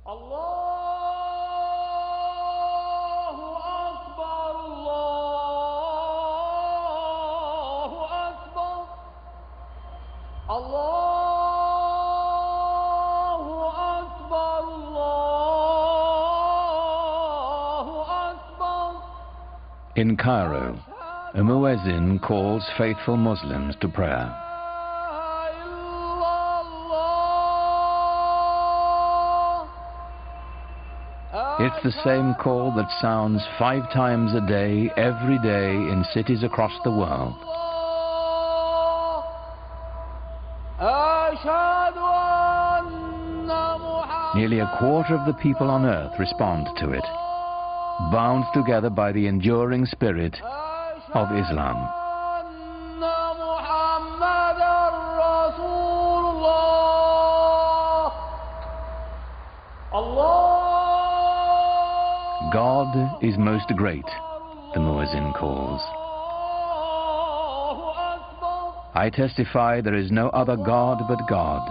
Allahu Akbar, Allahu Akbar, Allahu Akbar, Allahu Akbar. In Cairo, a muezzin calls faithful Muslims to prayer. It's the same call that sounds 5 times a day, every day, in cities across the world. Nearly a quarter of the people on earth respond to it, bound together by the enduring spirit of Islam. God is most great, the muezzin calls. I testify there is no other God but God.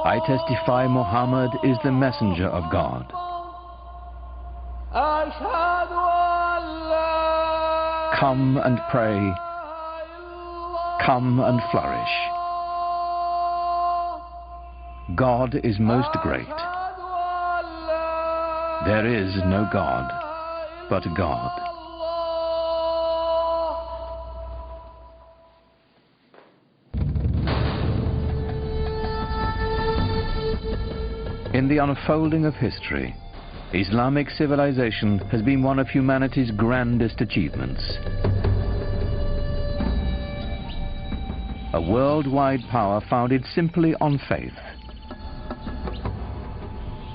I testify Muhammad is the messenger of God. Come and pray. Come and flourish. God is most great. There is no God but God. In the unfolding of history, Islamic civilization has been one of humanity's grandest achievements. A worldwide power founded simply on faith.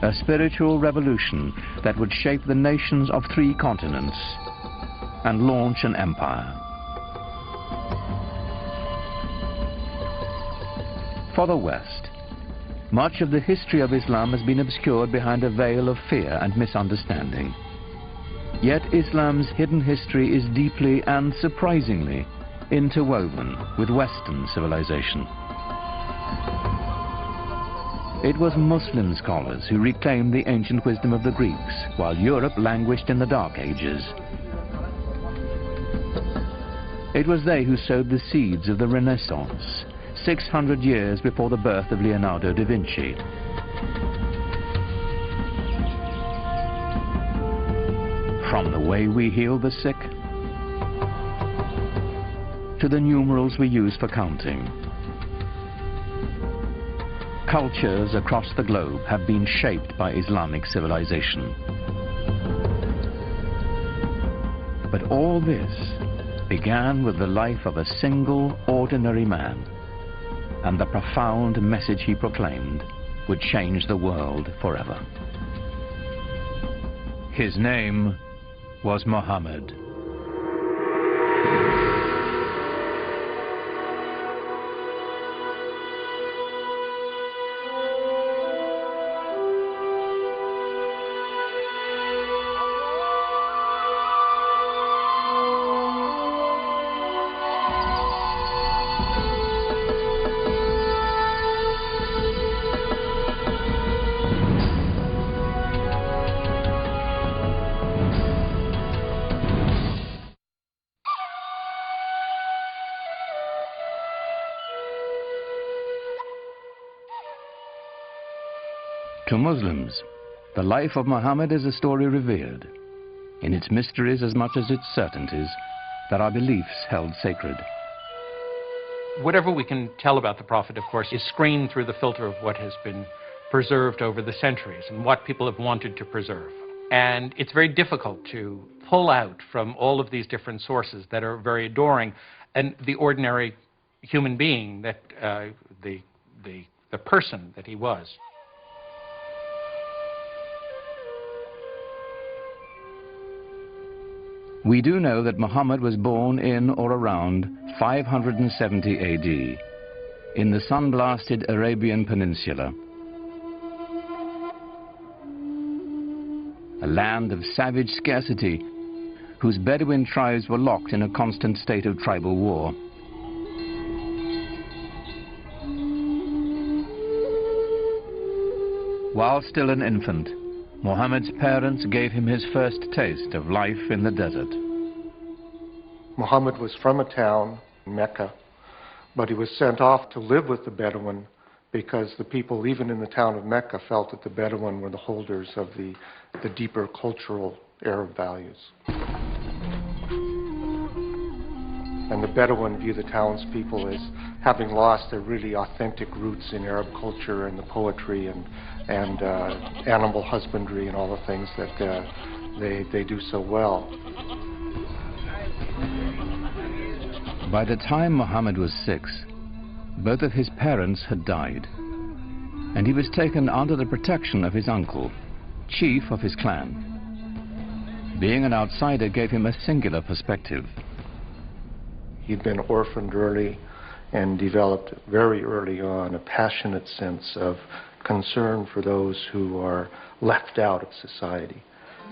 A spiritual revolution that would shape the nations of 3 continents and launch an empire. For the West, much of the history of Islam has been obscured behind a veil of fear and misunderstanding. Yet Islam's hidden history is deeply and surprisingly interwoven with Western civilization. It was Muslim scholars who reclaimed the ancient wisdom of the Greeks, while Europe languished in the Dark Ages. It was they who sowed the seeds of the Renaissance, 600 years before the birth of Leonardo da Vinci. From the way we heal the sick, to the numerals we use for counting, cultures across the globe have been shaped by Islamic civilization. But all this began with the life of a single ordinary man, and the profound message he proclaimed would change the world forever. His name was Muhammad. To Muslims, the life of Muhammad is a story revered, in its mysteries as much as its certainties, that our beliefs held sacred. Whatever we can tell about the Prophet, of course, is screened through the filter of what has been preserved over the centuries and what people have wanted to preserve. And it's very difficult to pull out from all of these different sources that are very adoring and the ordinary human being that the person that he was. We do know that Muhammad was born in or around 570 AD in the sun-blasted Arabian Peninsula, a land of savage scarcity whose Bedouin tribes were locked in a constant state of tribal war. While still an infant, Muhammad's parents gave him his first taste of life in the desert. Muhammad was from a town, Mecca, but he was sent off to live with the Bedouin because the people, even in the town of Mecca, felt that the Bedouin were the holders of the deeper cultural Arab values. And the Bedouin view the townspeople as having lost their really authentic roots in Arab culture and the poetry and animal husbandry and all the things that they do so well. By the time Muhammad was 6, both of his parents had died, and he was taken under the protection of his uncle, chief of his clan. Being an outsider gave him a singular perspective. He'd been orphaned early and developed very early on a passionate sense of concern for those who are left out of society.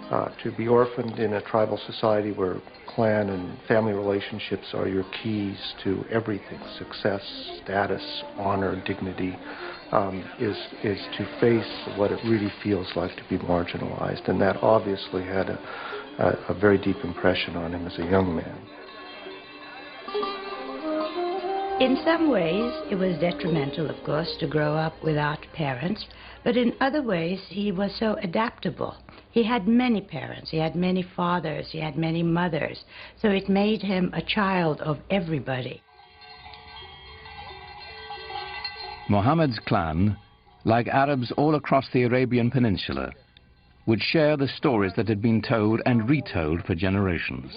To be orphaned in a tribal society where clan and family relationships are your keys to everything, success, status, honor, dignity, is to face what it really feels like to be marginalized. And that obviously had a very deep impression on him as a young man. In some ways, it was detrimental, of course, to grow up without parents, but in other ways, he was so adaptable. He had many parents, he had many fathers, he had many mothers, so it made him a child of everybody. Muhammad's clan, like Arabs all across the Arabian Peninsula, would share the stories that had been told and retold for generations.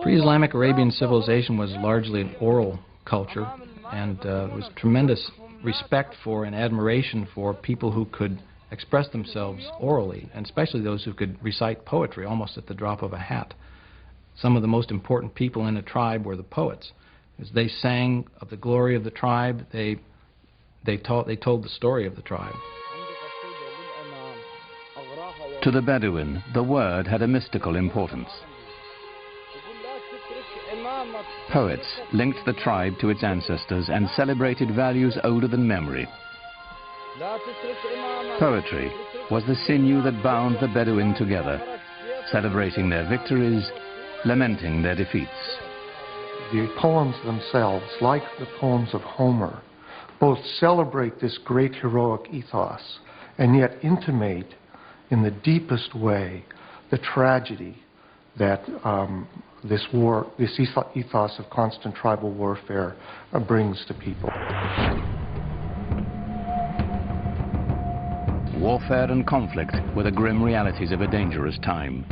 Pre-Islamic Arabian civilization was largely an oral culture, and there was tremendous respect for and admiration for people who could express themselves orally, and especially those who could recite poetry almost at the drop of a hat. Some of the most important people in a tribe were the poets. As they sang of the glory of the tribe, they told the story of the tribe. To the Bedouin, the word had a mystical importance. Poets linked the tribe to its ancestors and celebrated values older than memory. Poetry was the sinew that bound the Bedouin together, celebrating their victories, lamenting their defeats. The poems themselves, like the poems of Homer, both celebrate this great heroic ethos and yet intimate in the deepest way the tragedy that this ethos of constant tribal warfare brings to people. Warfare and conflict were the grim realities of a dangerous time.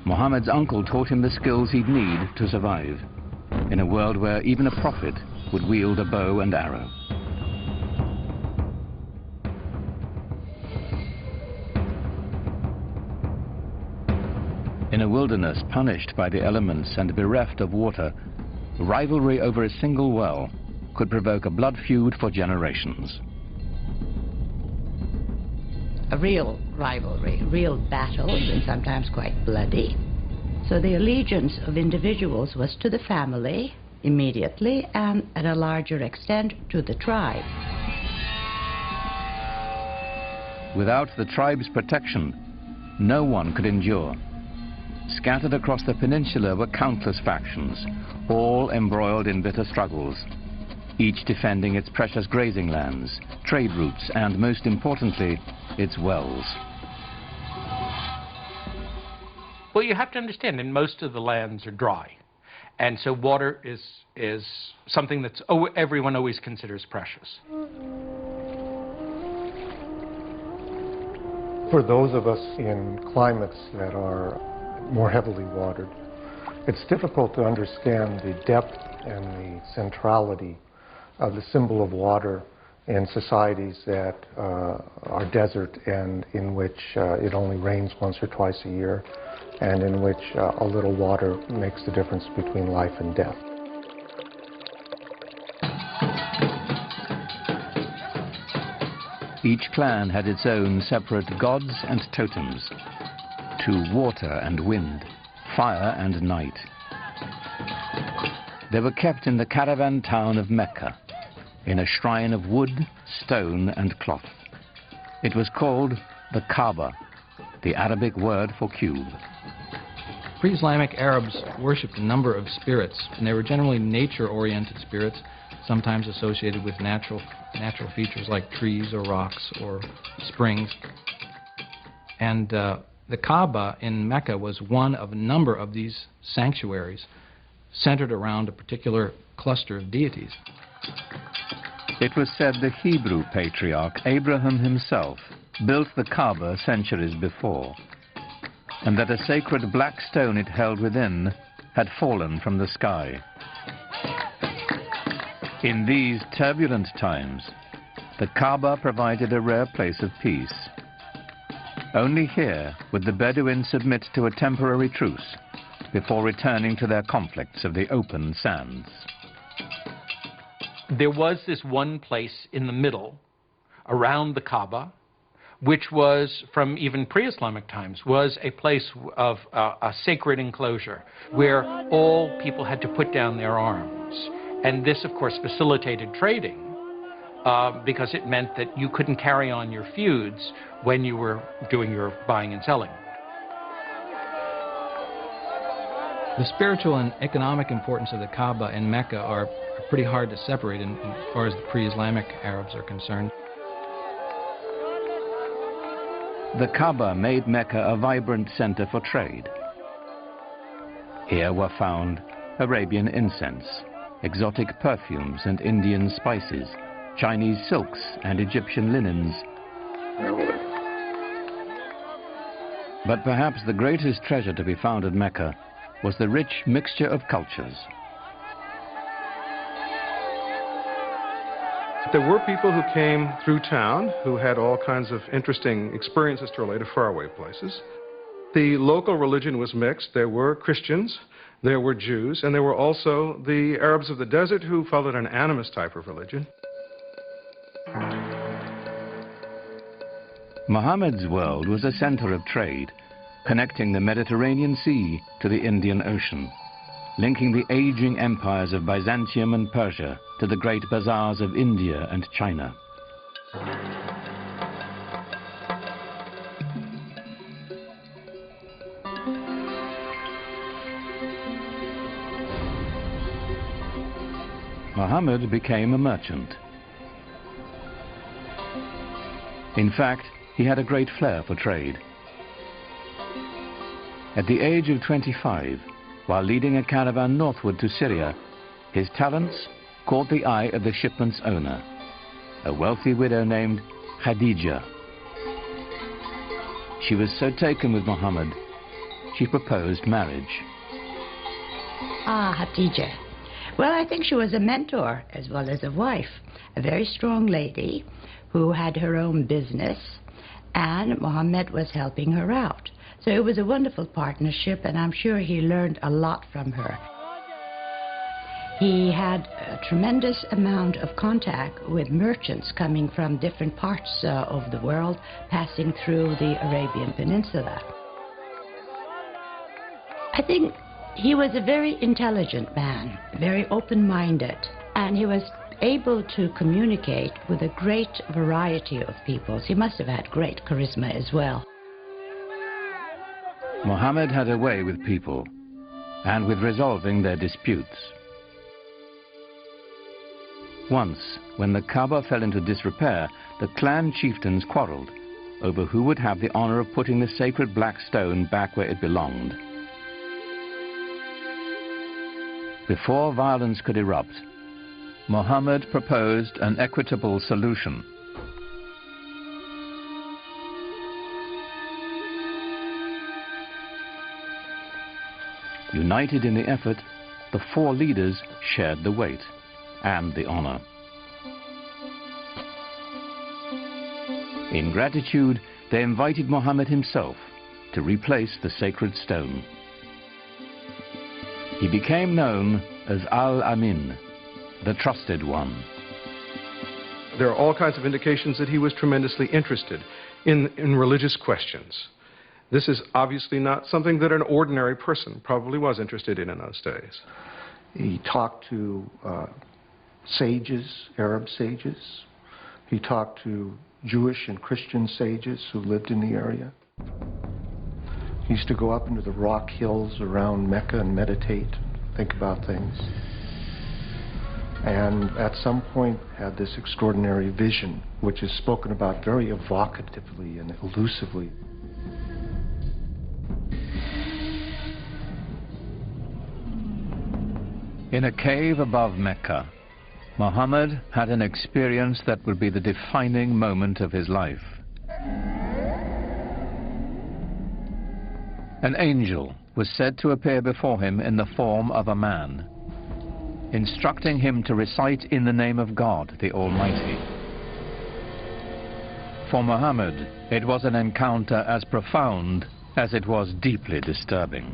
Muhammad's uncle taught him the skills he'd need to survive in a world where even a prophet would wield a bow and arrow. In a wilderness punished by the elements and bereft of water, rivalry over a single well could provoke a blood feud for generations. A real rivalry, real battles, and sometimes quite bloody. So the allegiance of individuals was to the family immediately, and at a larger extent to the tribe. Without the tribe's protection, no one could endure. Scattered across the peninsula were countless factions, all embroiled in bitter struggles, each defending its precious grazing lands, trade routes, and most importantly, its wells. Well, you have to understand, and most of the lands are dry. And so water is something that everyone always considers precious. For those of us in climates that are more heavily watered, it's difficult to understand the depth and the centrality of the symbol of water in societies that are desert and in which it only rains once or twice a year, and in which a little water makes the difference between life and death. Each clan had its own separate gods and totems, to water and wind, fire and night. They were kept in the caravan town of Mecca, in a shrine of wood, stone and cloth. It was called the Kaaba, the Arabic word for cube. Pre-Islamic Arabs worshipped a number of spirits, and they were generally nature-oriented spirits, sometimes associated with natural features like trees or rocks or springs. And the Kaaba in Mecca was one of a number of these sanctuaries centered around a particular cluster of deities. It was said the Hebrew patriarch Abraham himself built the Kaaba centuries before, and that a sacred black stone it held within had fallen from the sky. In these turbulent times, the Kaaba provided a rare place of peace. Only here would the Bedouins submit to a temporary truce before returning to their conflicts of the open sands. There was this one place in the middle, around the Kaaba, which was, from even pre-Islamic times, was a place of a sacred enclosure where all people had to put down their arms. And this, of course, facilitated trading because it meant that you couldn't carry on your feuds when you were doing your buying and selling. The spiritual and economic importance of the Kaaba in Mecca are pretty hard to separate as far as the pre-Islamic Arabs are concerned. The Kaaba made Mecca a vibrant center for trade. Here were found Arabian incense, exotic perfumes and Indian spices, Chinese silks and Egyptian linens. But perhaps the greatest treasure to be found at Mecca was the rich mixture of cultures. There were people who came through town who had all kinds of interesting experiences to relate to faraway places. The local religion was mixed. There were Christians, there were Jews, and there were also the Arabs of the desert who followed an animist type of religion. Muhammad's world was a center of trade, connecting the Mediterranean Sea to the Indian Ocean, linking the aging empires of Byzantium and Persia to the great bazaars of India and China. Muhammad became a merchant. In fact, he had a great flair for trade. At the age of 25, while leading a caravan northward to Syria, his talents caught the eye of the shipment's owner, a wealthy widow named Khadija. She was so taken with Muhammad, she proposed marriage. Khadija. Well, I think she was a mentor as well as a wife, a very strong lady who had her own business, and Muhammad was helping her out. So it was a wonderful partnership, and I'm sure he learned a lot from her. He had a tremendous amount of contact with merchants coming from different parts of the world, passing through the Arabian Peninsula. I think he was a very intelligent man, very open-minded, and he was able to communicate with a great variety of peoples. He must have had great charisma as well. Muhammad had a way with people and with resolving their disputes. Once, when the Kaaba fell into disrepair, the clan chieftains quarreled over who would have the honor of putting the sacred black stone back where it belonged. Before violence could erupt, Muhammad proposed an equitable solution. United in the effort, the four leaders shared the weight and the honor. In gratitude, they invited Muhammad himself to replace the sacred stone. He became known as Al-Amin, the trusted one. There are all kinds of indications that he was tremendously interested in religious questions. This is obviously not something that an ordinary person probably was interested in those days. He talked to sages, Arab sages. He talked to Jewish and Christian sages who lived in the area. He used to go up into the rock hills around Mecca and meditate, think about things. And at some point had this extraordinary vision, which is spoken about very evocatively and elusively. In a cave above Mecca, Muhammad had an experience that would be the defining moment of his life. An angel was said to appear before him in the form of a man, instructing him to recite in the name of God, the Almighty. For Muhammad, it was an encounter as profound as it was deeply disturbing.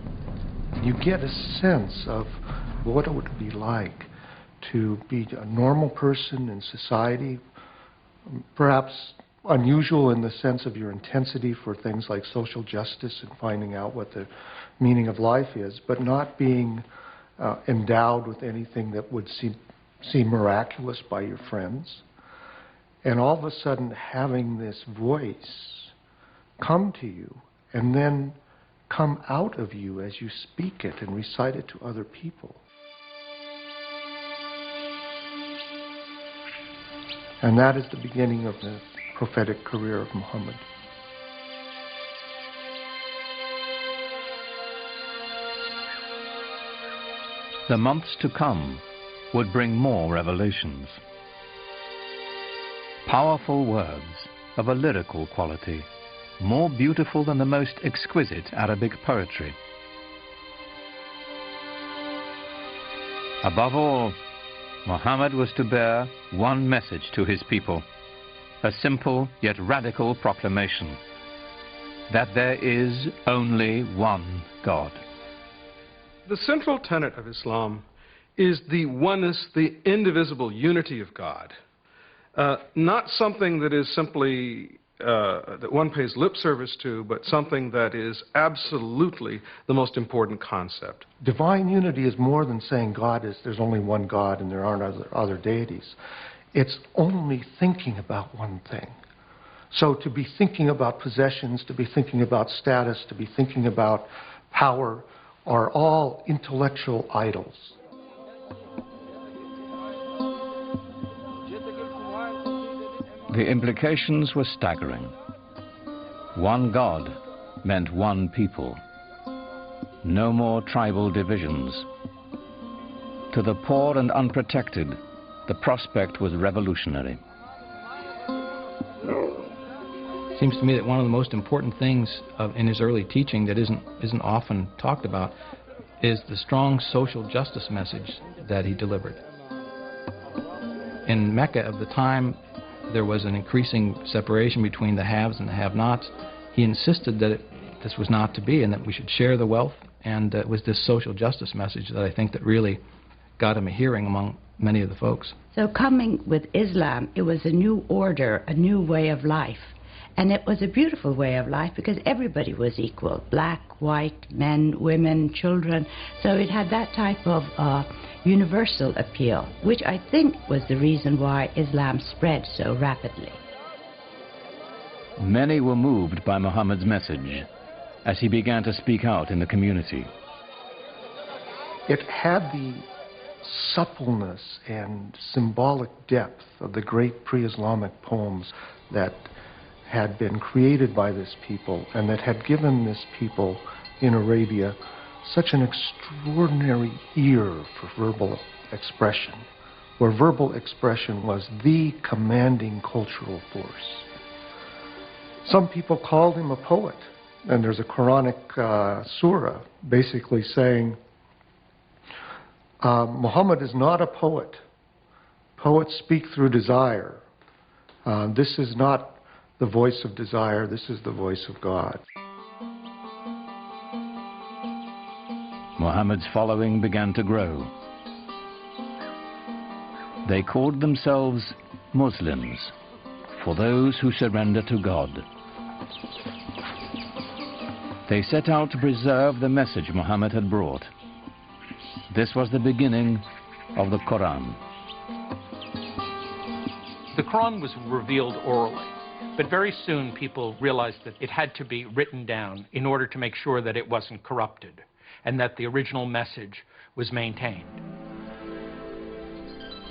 You get a sense of what it would be like to be a normal person in society, perhaps unusual in the sense of your intensity for things like social justice and finding out what the meaning of life is, but not being endowed with anything that would seem miraculous by your friends. And all of a sudden having this voice come to you and then come out of you as you speak it and recite it to other people. And that is the beginning of the prophetic career of Muhammad. The months to come would bring more revelations. Powerful words of a lyrical quality, more beautiful than the most exquisite Arabic poetry. Above all, Muhammad was to bear one message to his people, a simple yet radical proclamation, that there is only one God. The central tenet of Islam is the oneness, the indivisible unity of God. Not something that is simply that one pays lip service to, but something that is absolutely the most important concept. Divine unity is more than saying there's only one God and there aren't other deities. It's only thinking about one thing. So to be thinking about possessions, to be thinking about status, to be thinking about power are all intellectual idols. The implications were staggering. One God meant one people. No more tribal divisions. To the poor and unprotected, the prospect was revolutionary. It seems to me that one of the most important things in his early teaching that isn't often talked about is the strong social justice message that he delivered. In Mecca of the time, there was an increasing separation between the haves and the have-nots. He insisted that this was not to be and that we should share the wealth, and it was this social justice message that I think that really got him a hearing among many of the folks. So coming with Islam, it was a new order, a new way of life. And it was a beautiful way of life because everybody was equal, black, white, men, women, children. So it had that type of universal appeal, which I think was the reason why Islam spread so rapidly. Many were moved by Muhammad's message as he began to speak out in the community. It had the suppleness and symbolic depth of the great pre-Islamic poems that had been created by this people and that had given this people in Arabia such an extraordinary ear for verbal expression, where verbal expression was the commanding cultural force. Some people called him a poet, and there's a Quranic surah basically saying, Muhammad is not a poet. Poets speak through desire. This is not the voice of desire, this is the voice of God. Muhammad's following began to grow. They called themselves Muslims, for those who surrender to God. They set out to preserve the message Muhammad had brought. This was the beginning of the Quran. The Quran was revealed orally, but very soon people realized that it had to be written down in order to make sure that it wasn't corrupted and that the original message was maintained.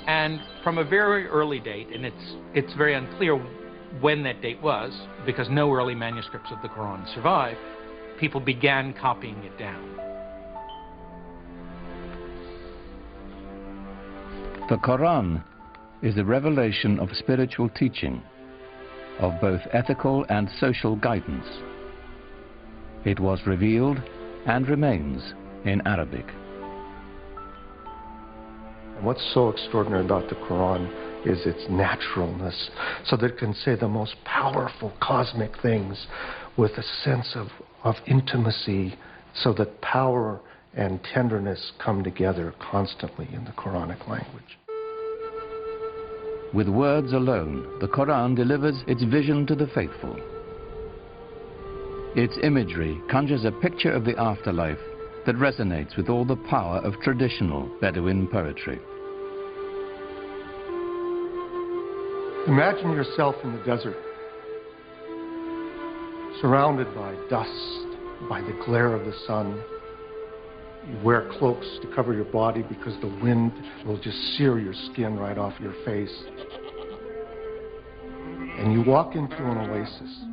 And from a very early date, and it's very unclear when that date was, because no early manuscripts of the Quran survive, people began copying it down. The Quran is the revelation of spiritual teaching, of both ethical and social guidance. It was revealed and remains in Arabic. And what's so extraordinary about the Quran is its naturalness, so that it can say the most powerful cosmic things with a sense of intimacy, so that power and tenderness come together constantly in the Quranic language. With words alone, the Quran delivers its vision to the faithful. Its imagery conjures a picture of the afterlife that resonates with all the power of traditional Bedouin poetry. Imagine yourself in the desert, surrounded by dust, by the glare of the sun. You wear cloaks to cover your body because the wind will just sear your skin right off your face. And you walk into an oasis.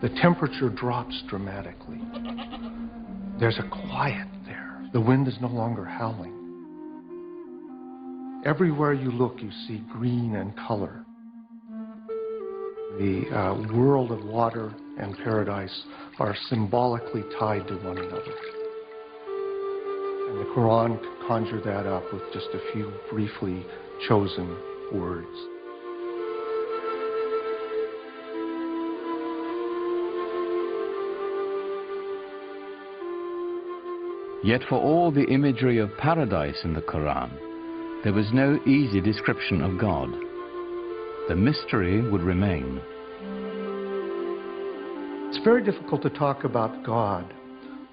The temperature drops dramatically. There's a quiet there. The wind is no longer howling. Everywhere you look, you see green and color. The world of water and paradise are symbolically tied to one another. And the Quran can conjure that up with just a few briefly chosen words. Yet for all the imagery of paradise in the Quran, there was no easy description of God. The mystery would remain. It's very difficult to talk about God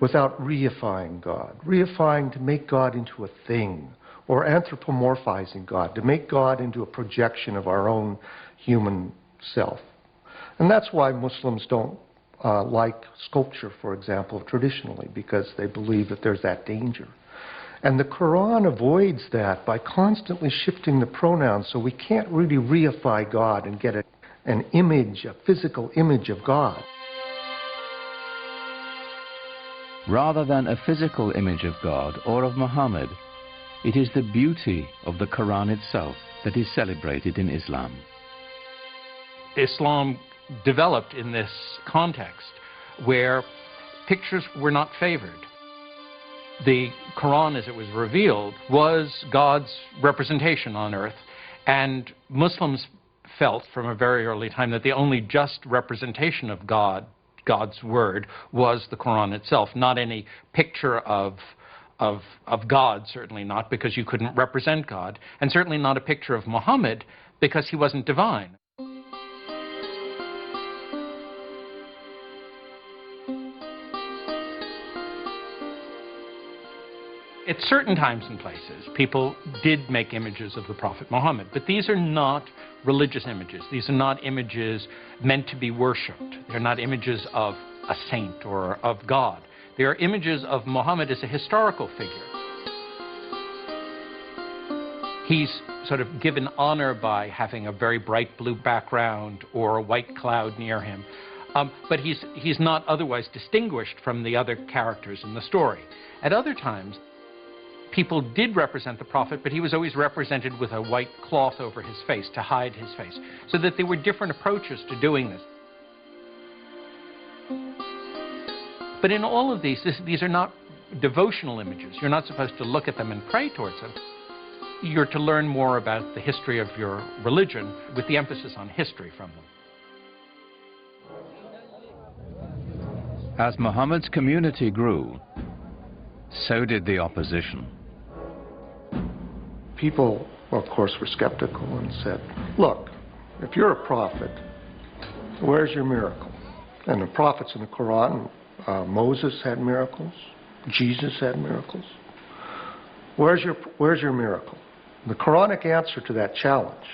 without reifying God. Reifying to make God into a thing, or anthropomorphizing God, to make God into a projection of our own human self. And that's why Muslims don't like sculpture, for example, traditionally, because they believe that there's that danger. And the Quran avoids that by constantly shifting the pronouns, so we can't really reify God and get an image, a physical image of God. Rather than a physical image of God or of Muhammad, it is the beauty of the Quran itself that is celebrated in Islam. Islam developed in this context where pictures were not favored. The Quran, as it was revealed, was God's representation on earth, and Muslims felt from a very early time that the only just representation of God's word, was the Quran itself, not any picture of God, certainly not, because you couldn't represent God, and certainly not a picture of Muhammad, because he wasn't divine. At certain times and places, people did make images of the Prophet Muhammad, but these are not religious images. These are not images meant to be worshipped. They're not images of a saint or of God. They are images of Muhammad as a historical figure. He's sort of given honor by having a very bright blue background or a white cloud near him, but he's not otherwise distinguished from the other characters in the story. At other times, people did represent the Prophet, but he was always represented with a white cloth over his face to hide his face, so that there were different approaches to doing this. But in all of these are not devotional images. You're not supposed to look at them and pray towards them. You're to learn more about the history of your religion, with the emphasis on history from them. As Muhammad's community grew, so did the opposition. People, of course, were skeptical and said, look, if you're a prophet, where's your miracle? And the prophets in the Quran, Moses had miracles, Jesus had miracles. Where's your miracle? The Quranic answer to that challenge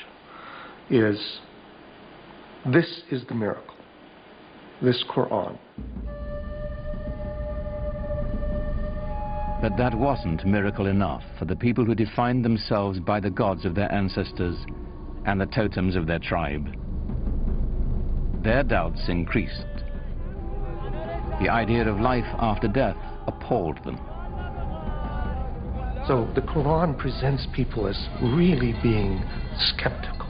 is, this is the miracle, this Quran. But that wasn't miracle enough for the people who defined themselves by the gods of their ancestors and the totems of their tribe. Their doubts increased. The idea of life after death appalled them. So the Quran presents people as really being skeptical.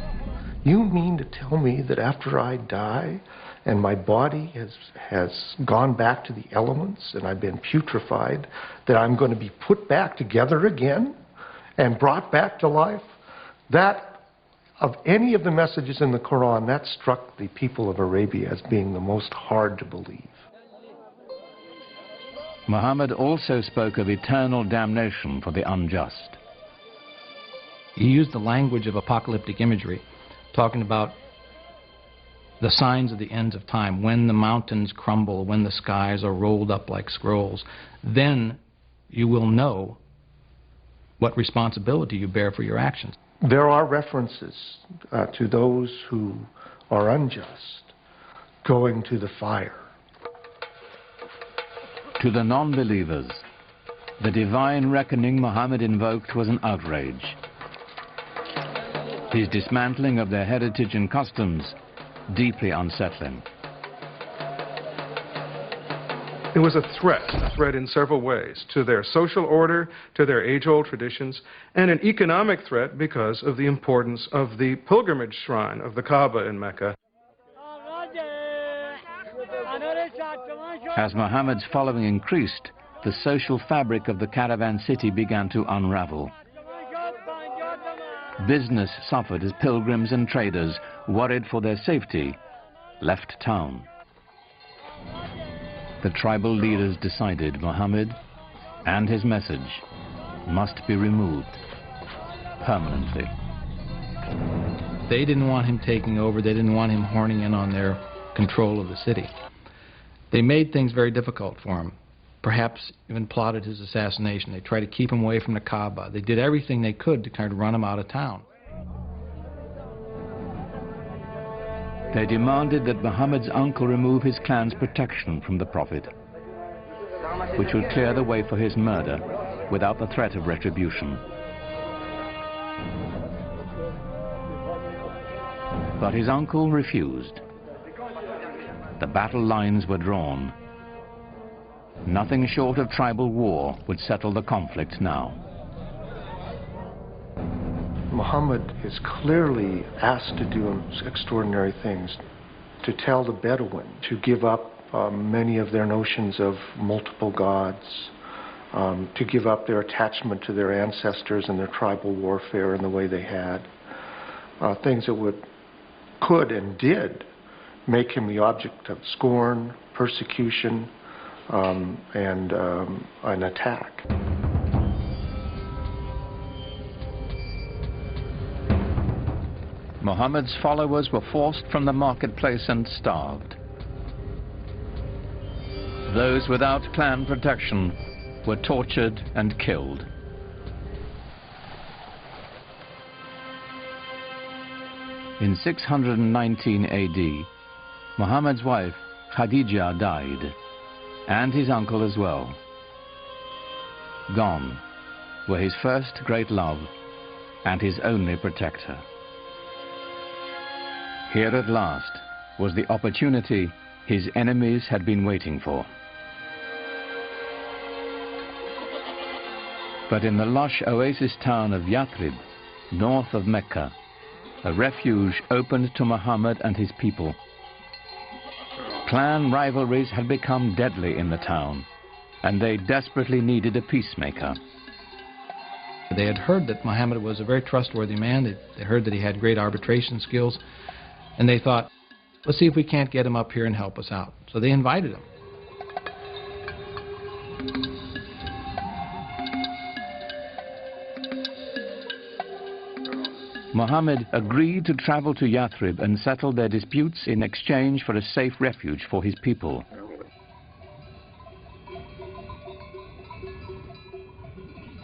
You mean to tell me that after I die and my body has gone back to the elements and I've been putrefied, that I'm going to be put back together again and brought back to life? That, of any of the messages in the Quran, that struck the people of Arabia as being the most hard to believe. Muhammad also spoke of eternal damnation for the unjust. He used the language of apocalyptic imagery, talking about the signs of the ends of time, when the mountains crumble, when the skies are rolled up like scrolls. Then you will know what responsibility you bear for your actions. There are references to those who are unjust going to the fire. To the non-believers, the divine reckoning Muhammad invoked was an outrage. His dismantling of their heritage and customs, deeply unsettling. It was a threat in several ways, to their social order, to their age-old traditions, and an economic threat because of the importance of the pilgrimage shrine of the Kaaba in Mecca. As Muhammad's following increased, the social fabric of the caravan city began to unravel. Business suffered as pilgrims and traders, worried for their safety, left town. The tribal leaders decided Muhammad and his message must be removed permanently. They didn't want him taking over. They didn't want him horning in on their control of the city. They made things very difficult for him, perhaps even plotted his assassination. They tried to keep him away from the Kaaba. They did everything they could to kind of run him out of town. They demanded that Muhammad's uncle remove his clan's protection from the Prophet, which would clear the way for his murder without the threat of retribution. But his uncle refused. The battle lines were drawn. Nothing short of tribal war would settle the conflict now. Muhammad is clearly asked to do extraordinary things, to tell the Bedouin to give up many of their notions of multiple gods, to give up their attachment to their ancestors and their tribal warfare in the way they had, things that could and did make him the object of scorn, persecution, and an attack. Muhammad's followers were forced from the marketplace and starved. Those without clan protection were tortured and killed. In 619 AD, Muhammad's wife, Khadija, died, and his uncle as well. Gone were his first great love and his only protector. Here at last was the opportunity his enemies had been waiting for. But in the lush oasis town of Yathrib, north of Mecca, a refuge opened to Muhammad and his people. Clan rivalries had become deadly in the town, and they desperately needed a peacemaker. They had heard that Muhammad was a very trustworthy man. They heard that he had great arbitration skills, and they thought, let's see if we can't get him up here and help us out. So they invited him. Muhammad agreed to travel to Yathrib and settle their disputes in exchange for a safe refuge for his people.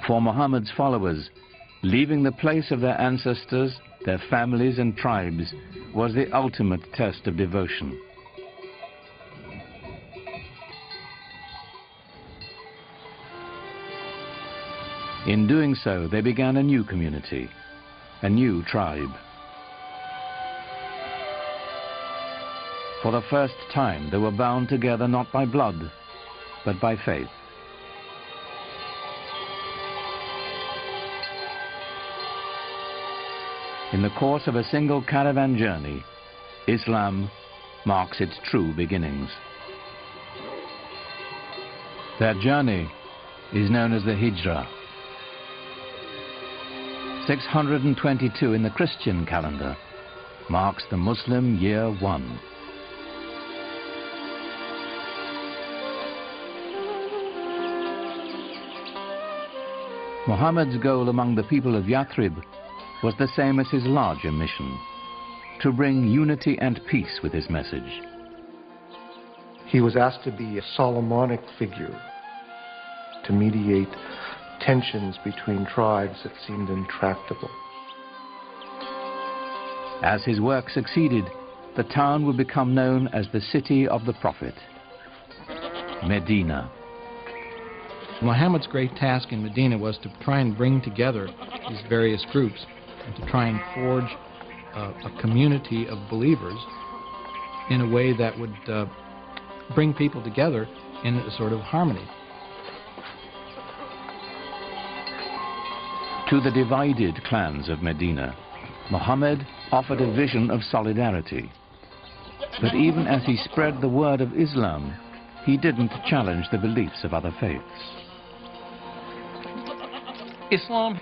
For Muhammad's followers, Leaving the place of their ancestors, their families and tribes, was the ultimate test of devotion. In doing so, they began a new community, a new tribe. For the first time, they were bound together not by blood, but by faith. In the course of a single caravan journey, Islam marks its true beginnings. Their journey is known as the Hijrah. 622 in the Christian calendar marks the Muslim year 1. Muhammad's goal among the people of Yathrib was the same as his larger mission, to bring unity and peace with his message. He was asked to be a Solomonic figure, to mediate tensions between tribes that seemed intractable. As his work succeeded, the town would become known as the city of the Prophet, Medina. Muhammad's great task in Medina was to try and bring together these various groups and to try and forge a community of believers in a way that would bring people together in a sort of harmony. To the divided clans of Medina, Muhammad offered a vision of solidarity. But even as he spread the word of Islam, he didn't challenge the beliefs of other faiths. Islam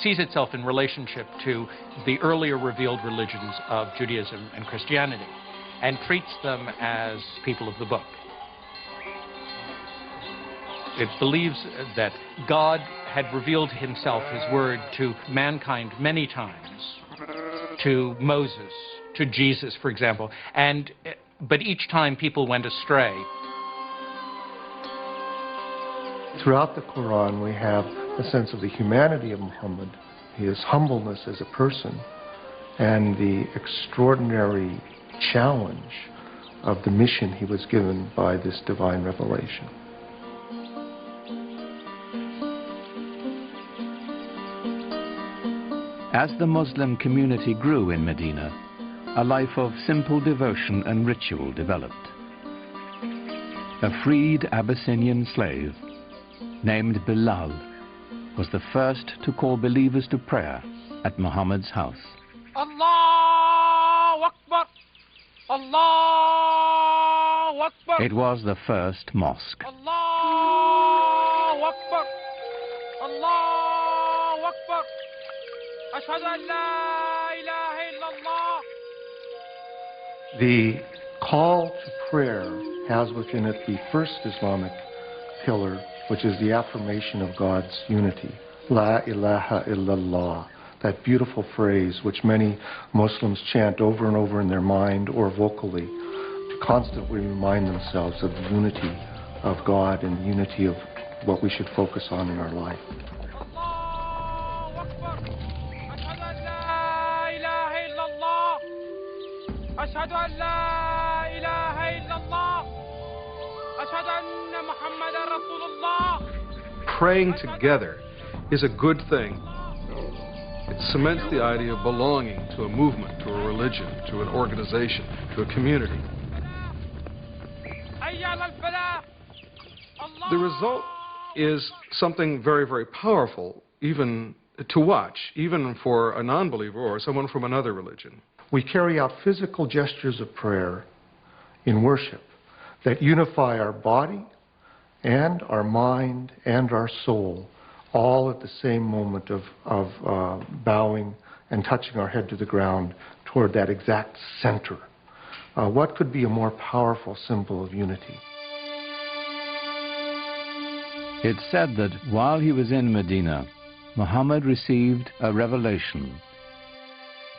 sees itself in relationship to the earlier revealed religions of Judaism and Christianity and treats them as people of the book. It believes that God had revealed himself, his word, to mankind many times, to Moses, to Jesus, for example, but each time people went astray. Throughout the Quran, we have a sense of the humanity of Muhammad, his humbleness as a person, and the extraordinary challenge of the mission he was given by this divine revelation. As the Muslim community grew in Medina, a life of simple devotion and ritual developed. A freed Abyssinian slave named Bilal was the first to call believers to prayer at Muhammad's house. Allahu Akbar! Allahu Akbar! It was the first mosque. Allahu Akbar! Allahu Akbar! Ashhadu an la ilaha illallah. The call to prayer has within it the first Islamic pillar, which is the affirmation of God's unity. La ilaha illallah, that beautiful phrase which many Muslims chant over and over in their mind or vocally to constantly remind themselves of the unity of God and the unity of what we should focus on in our life. أشهد أن لا إله إلا الله أشهد أن محمدا رسول الله. Praying together is a good thing. It cements the idea of belonging to a movement, to a religion, to an organization, to a community. The result is something very, very powerful, even to watch, even for a non-believer or someone from another religion. We carry out physical gestures of prayer in worship that unify our body and our mind and our soul, all at the same moment of bowing and touching our head to the ground toward that exact center. What could be a more powerful symbol of unity? It's said that while he was in Medina, Muhammad received a revelation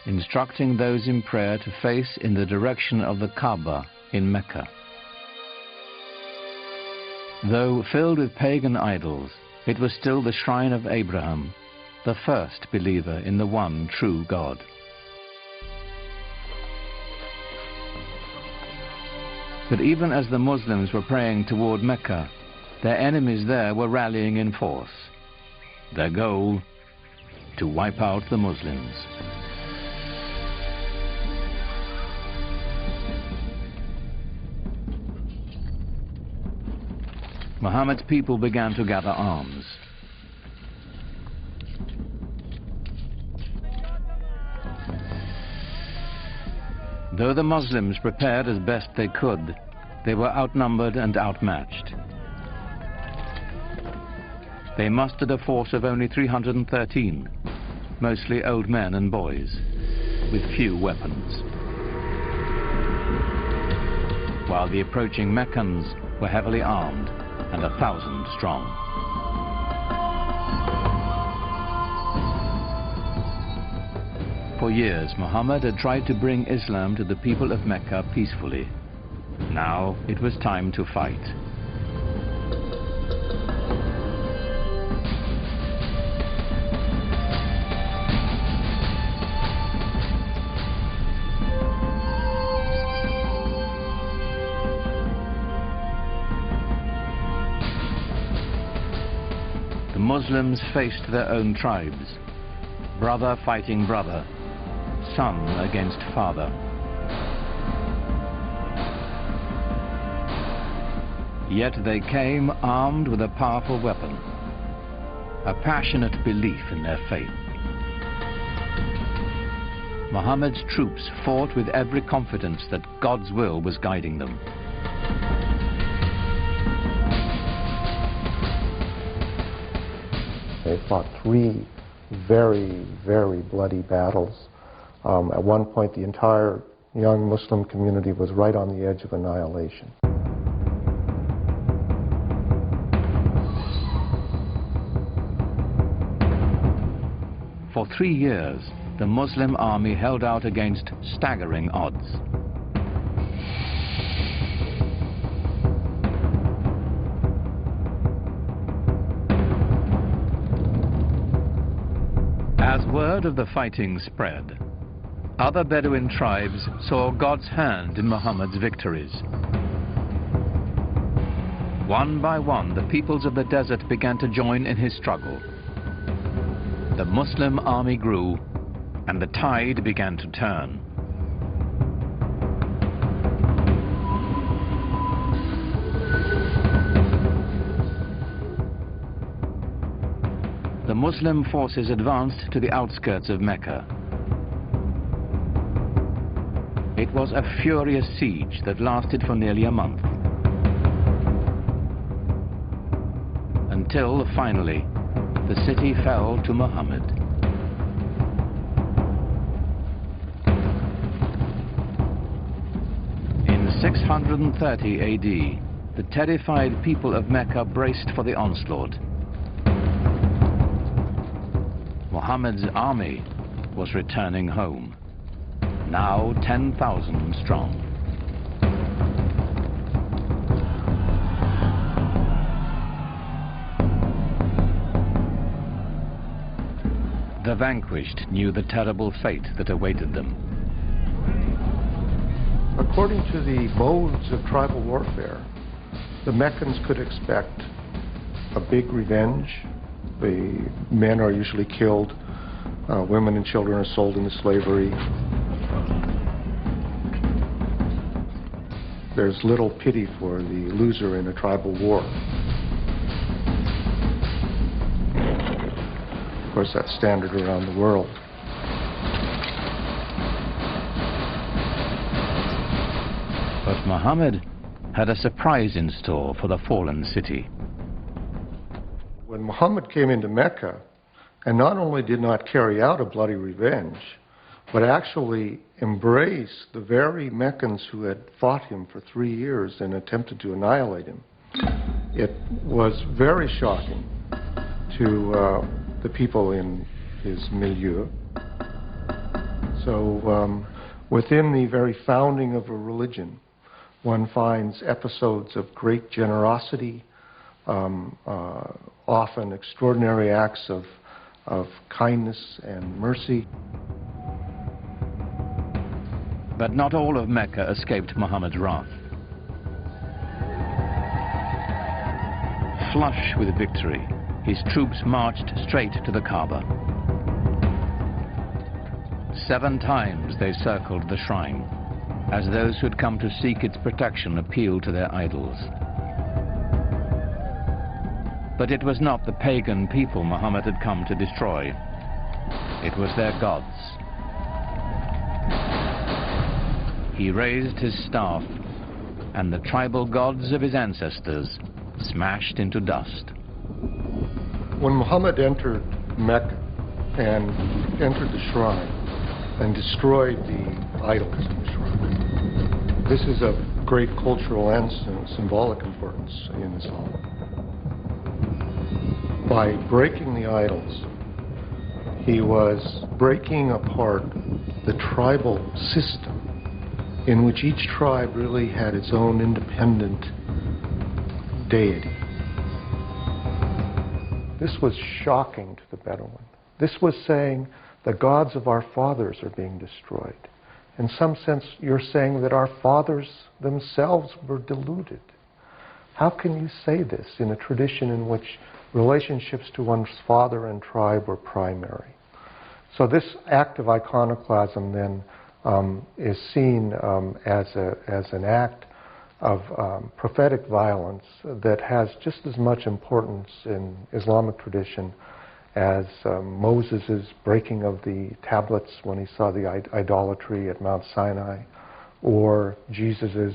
instructing those in prayer to face in the direction of the Kaaba in Mecca. Though filled with pagan idols, it was still the shrine of Abraham, the first believer in the one true God. But even as the Muslims were praying toward Mecca, their enemies there were rallying in force. Their goal, to wipe out the Muslims. Muhammad's people began to gather arms. Though the Muslims prepared as best they could, they were outnumbered and outmatched. They mustered a force of only 313, mostly old men and boys, with few weapons. While the approaching Meccans were heavily armed and 1,000 strong. For years, Muhammad had tried to bring Islam to the people of Mecca peacefully. Now it was time to fight. The Muslims faced their own tribes, brother fighting brother, son against father. Yet they came armed with a powerful weapon, a passionate belief in their faith. Muhammad's troops fought with every confidence that God's will was guiding them. They fought 3 very, very bloody battles. At one point, the entire young Muslim community was right on the edge of annihilation. For 3 years, the Muslim army held out against staggering odds. As word of the fighting spread, other Bedouin tribes saw God's hand in Muhammad's victories. One by one, the peoples of the desert began to join in his struggle. The Muslim army grew, and the tide began to turn. The Muslim forces advanced to the outskirts of Mecca. It was a furious siege that lasted for nearly a month. Until, finally, the city fell to Muhammad. In 630 AD, the terrified people of Mecca braced for the onslaught. Muhammad's army was returning home, now 10,000 strong. The vanquished knew the terrible fate that awaited them. According to the modes of tribal warfare, the Meccans could expect a big revenge. The men are usually killed, women and children are sold into slavery. There's little pity for the loser in a tribal war. Of course, that's standard around the world. But Muhammad had a surprise in store for the fallen city. When Muhammad came into Mecca, and not only did not carry out a bloody revenge, but actually embraced the very Meccans who had fought him for 3 years and attempted to annihilate him, it was very shocking to the people in his milieu. So within the very founding of a religion, one finds episodes of great generosity, often extraordinary acts of of kindness and mercy. But not all of Mecca escaped Muhammad's wrath. Flush with victory, his troops marched straight to the Kaaba. 7 times they circled the shrine, as those who had come to seek its protection appealed to their idols. But it was not the pagan people Muhammad had come to destroy. It was their gods. He raised his staff, and the tribal gods of his ancestors smashed into dust. When Muhammad entered Mecca and entered the shrine and destroyed the idols in the shrine, this is of great cultural and symbolic importance in Islam. By breaking the idols, he was breaking apart the tribal system in which each tribe really had its own independent deity. This was shocking to the Bedouin. This was saying the gods of our fathers are being destroyed. In some sense, you're saying that our fathers themselves were deluded. How can you say this in a tradition in which relationships to one's father and tribe were primary? So this act of iconoclasm then is seen as an act of prophetic violence that has just as much importance in Islamic tradition as Moses' breaking of the tablets when he saw the idolatry at Mount Sinai, or Jesus'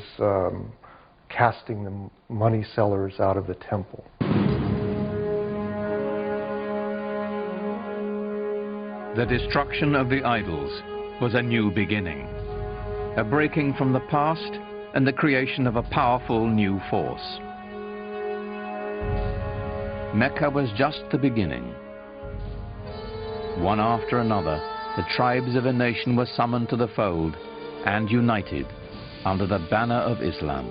casting the money sellers out of the temple. The destruction of the idols was a new beginning, a breaking from the past and the creation of a powerful new force. Mecca was just the beginning. One after another, the tribes of a nation were summoned to the fold and united under the banner of Islam.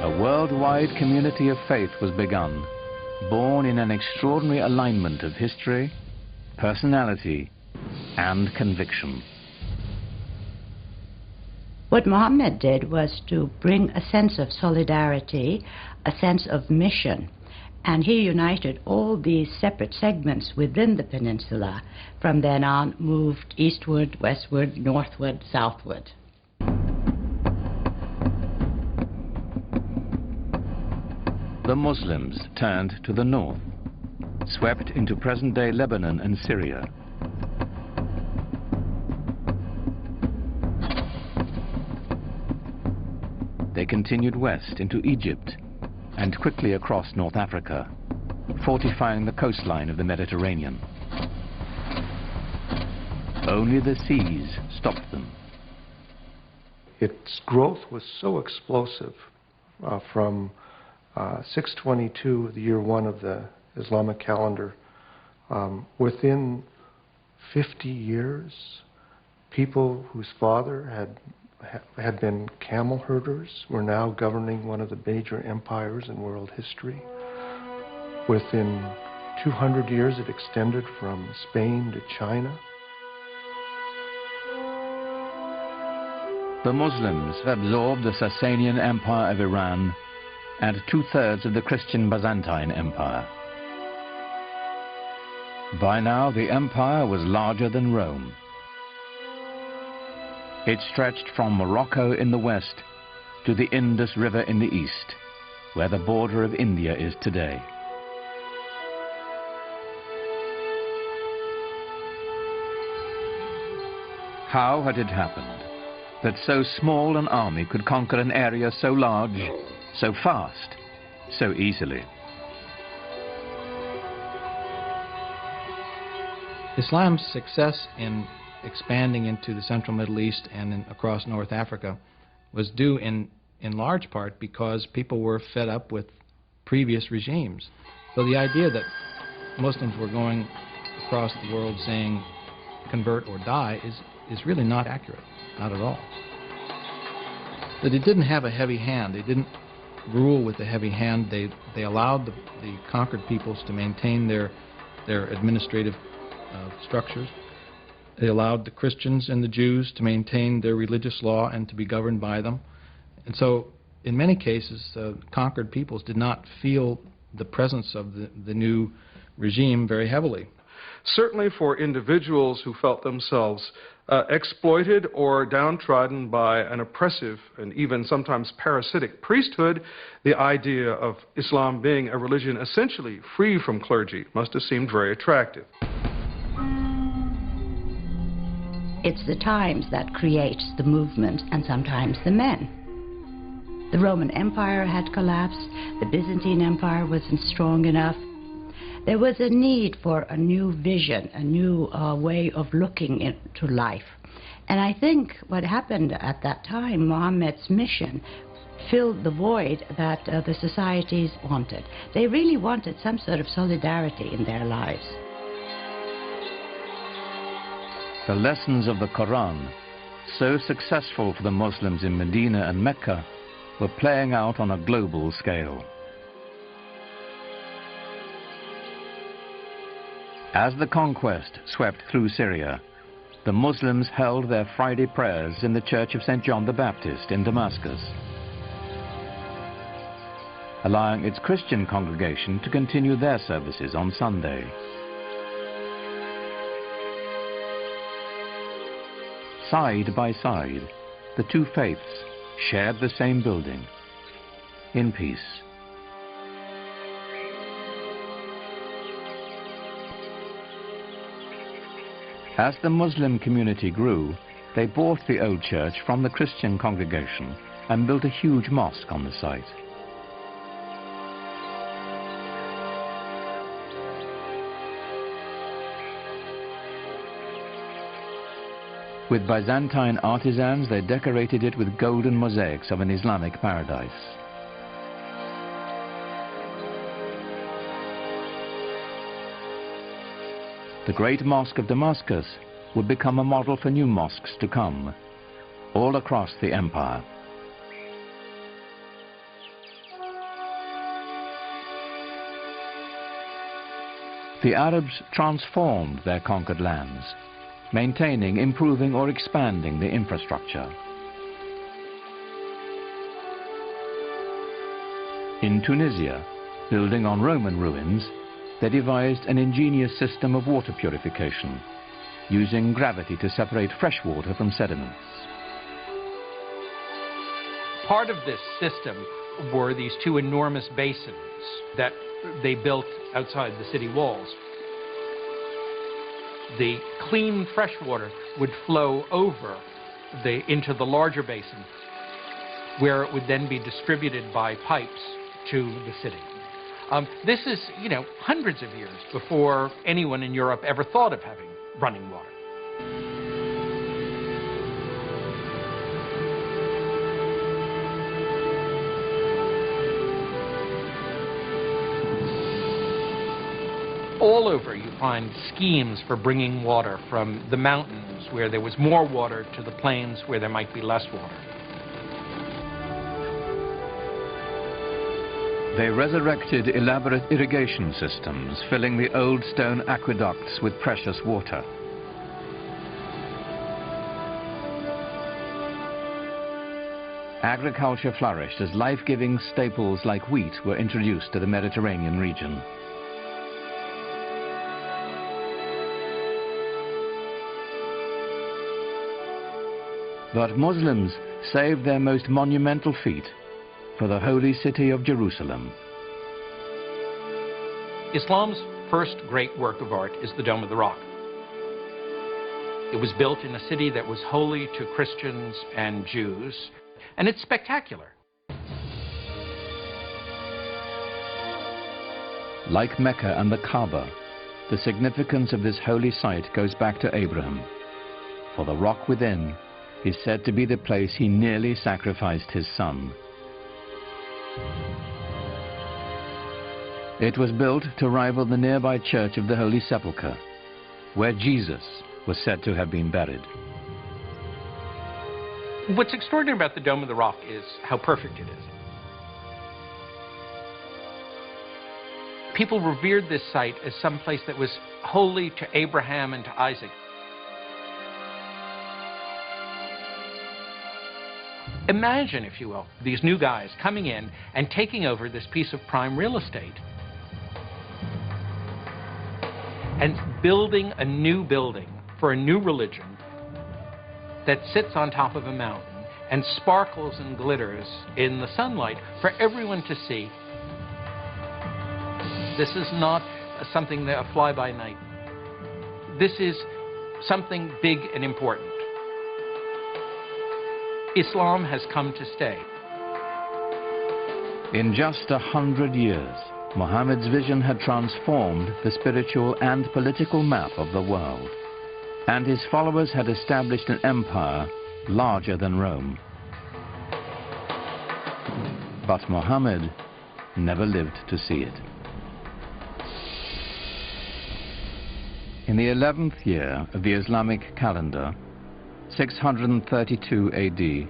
A worldwide community of faith was begun, born in an extraordinary alignment of history, personality, and conviction. What Muhammad did was to bring a sense of solidarity, a sense of mission, and he united all these separate segments within the peninsula. From then on, moved eastward, westward, northward, southward. The Muslims turned to the north, swept into present-day Lebanon and Syria. They continued west into Egypt and quickly across North Africa, fortifying the coastline of the Mediterranean. Only the seas stopped them. Its growth was so explosive from 622, the year 1 of the Islamic calendar. Within 50 years, people whose father had been camel herders were now governing one of the major empires in world history. Within 200 years, it extended from Spain to China. The Muslims absorbed the Sasanian Empire of Iran and 2/3 of the Christian Byzantine Empire. By now, the empire was larger than Rome. It stretched from Morocco in the west to the Indus River in the east, where the border of India is today. How had it happened that so small an army could conquer an area so large, so fast, so easily? Islam's success in expanding into the central Middle East and across North Africa was due in large part because people were fed up with previous regimes. So the idea that Muslims were going across the world saying convert or die is really not accurate, not at all. That they didn't have a heavy hand, they didn't rule with a heavy hand, they allowed the conquered peoples to maintain their their administrative structures. They allowed the Christians and the Jews to maintain their religious law and to be governed by them. And so, in many cases, conquered peoples did not feel the presence of the new regime very heavily. Certainly for individuals who felt themselves exploited or downtrodden by an oppressive and even sometimes parasitic priesthood, the idea of Islam being a religion essentially free from clergy must have seemed very attractive. It's the times that creates the movement and sometimes the men. The Roman Empire had collapsed, the Byzantine Empire wasn't strong enough. There was a need for a new vision, a new way of looking into life. And I think what happened at that time, Muhammad's mission, filled the void that the societies wanted. They really wanted some sort of solidarity in their lives. The lessons of the Quran, so successful for the Muslims in Medina and Mecca, were playing out on a global scale. As the conquest swept through Syria, the Muslims held their Friday prayers in the Church of St. John the Baptist in Damascus, allowing its Christian congregation to continue their services on Sunday. Side by side, the two faiths shared the same building, in peace. As the Muslim community grew, they bought the old church from the Christian congregation and built a huge mosque on the site. With Byzantine artisans, they decorated it with golden mosaics of an Islamic paradise. The great mosque of Damascus would become a model for new mosques to come, all across the empire. The Arabs transformed their conquered lands, maintaining, improving, or expanding the infrastructure. In Tunisia, building on Roman ruins, they devised an ingenious system of water purification, using gravity to separate fresh water from sediments. Part of this system were these two enormous basins that they built outside the city walls. The clean fresh water would flow over into the larger basin, where it would then be distributed by pipes to the city. This is, hundreds of years before anyone in Europe ever thought of having running water. All over you find schemes for bringing water from the mountains where there was more water to the plains where there might be less water. They resurrected elaborate irrigation systems, filling the old stone aqueducts with precious water. Agriculture flourished as life-giving staples like wheat were introduced to the Mediterranean region. But Muslims saved their most monumental feat for the holy city of Jerusalem. Islam's first great work of art is the Dome of the Rock. It was built in a city that was holy to Christians and Jews, and it's spectacular. Like Mecca and the Kaaba, the significance of this holy site goes back to Abraham, for the rock within is said to be the place he nearly sacrificed his son. It was built to rival the nearby Church of the Holy Sepulchre, where Jesus was said to have been buried. What's extraordinary about the Dome of the Rock is how perfect it is. People revered this site as some place that was holy to Abraham and to Isaac. Imagine, if you will, these new guys coming in and taking over this piece of prime real estate and building a new building for a new religion that sits on top of a mountain and sparkles and glitters in the sunlight for everyone to see. This is not something that a fly-by-night. This is something big and important. Islam has come to stay. In just 100 years, Muhammad's vision had transformed the spiritual and political map of the world, and his followers had established an empire larger than Rome. But Muhammad never lived to see it. In the 11th year of the Islamic calendar, 632 AD,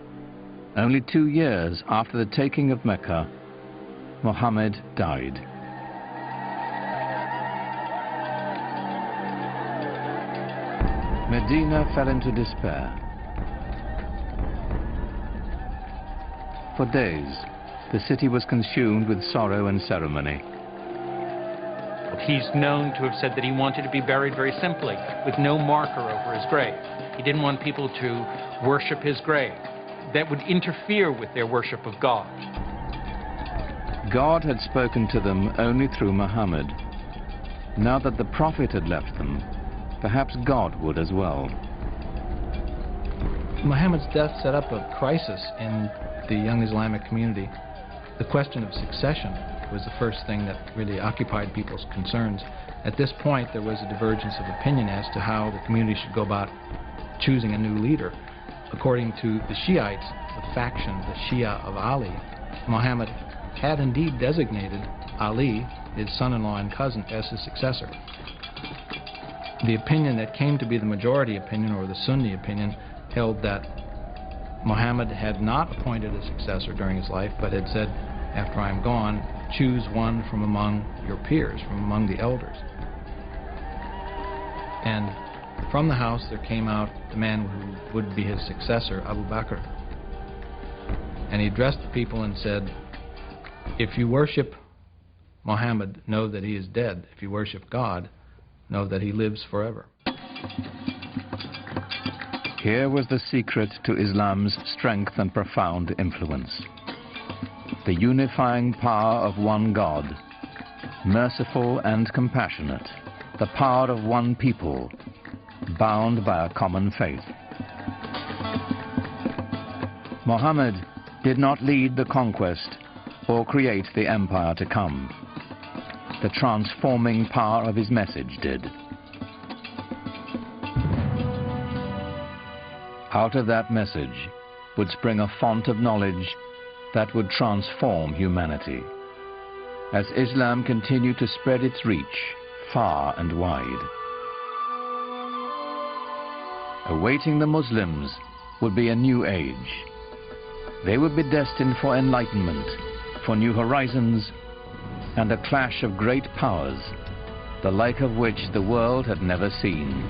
only 2 years after the taking of Mecca, Muhammad died. Medina fell into despair. For days, the city was consumed with sorrow and ceremony. He's known to have said that he wanted to be buried very simply, with no marker over his grave. He didn't want people to worship his grave. That would interfere with their worship of God. God had spoken to them only through Muhammad. Now that the Prophet had left them, perhaps God would as well. Muhammad's death set up a crisis in the young Islamic community. The question of succession was the first thing that really occupied people's concerns. At this point, there was a divergence of opinion as to how the community should go about choosing a new leader. According to the Shiites, the faction, the Shia of Ali, Muhammad had indeed designated Ali, his son-in-law and cousin, as his successor. The opinion that came to be the majority opinion, or the Sunni opinion, held that Muhammad had not appointed a successor during his life, but had said, after I'm gone, choose one from among your peers, from among the elders. And from the house there came out the man who would be his successor, Abu Bakr. And he addressed the people and said, if you worship Muhammad, know that he is dead. If you worship God, know that he lives forever. Here was the secret to Islam's strength and profound influence. The unifying power of one God, merciful and compassionate, the power of one people, bound by a common faith. Muhammad did not lead the conquest or create the empire to come. The transforming power of his message did. Out of that message would spring a font of knowledge that would transform humanity, as Islam continued to spread its reach far and wide. Awaiting the Muslims would be a new age. They would be destined for enlightenment, for new horizons, and a clash of great powers, the like of which the world had never seen.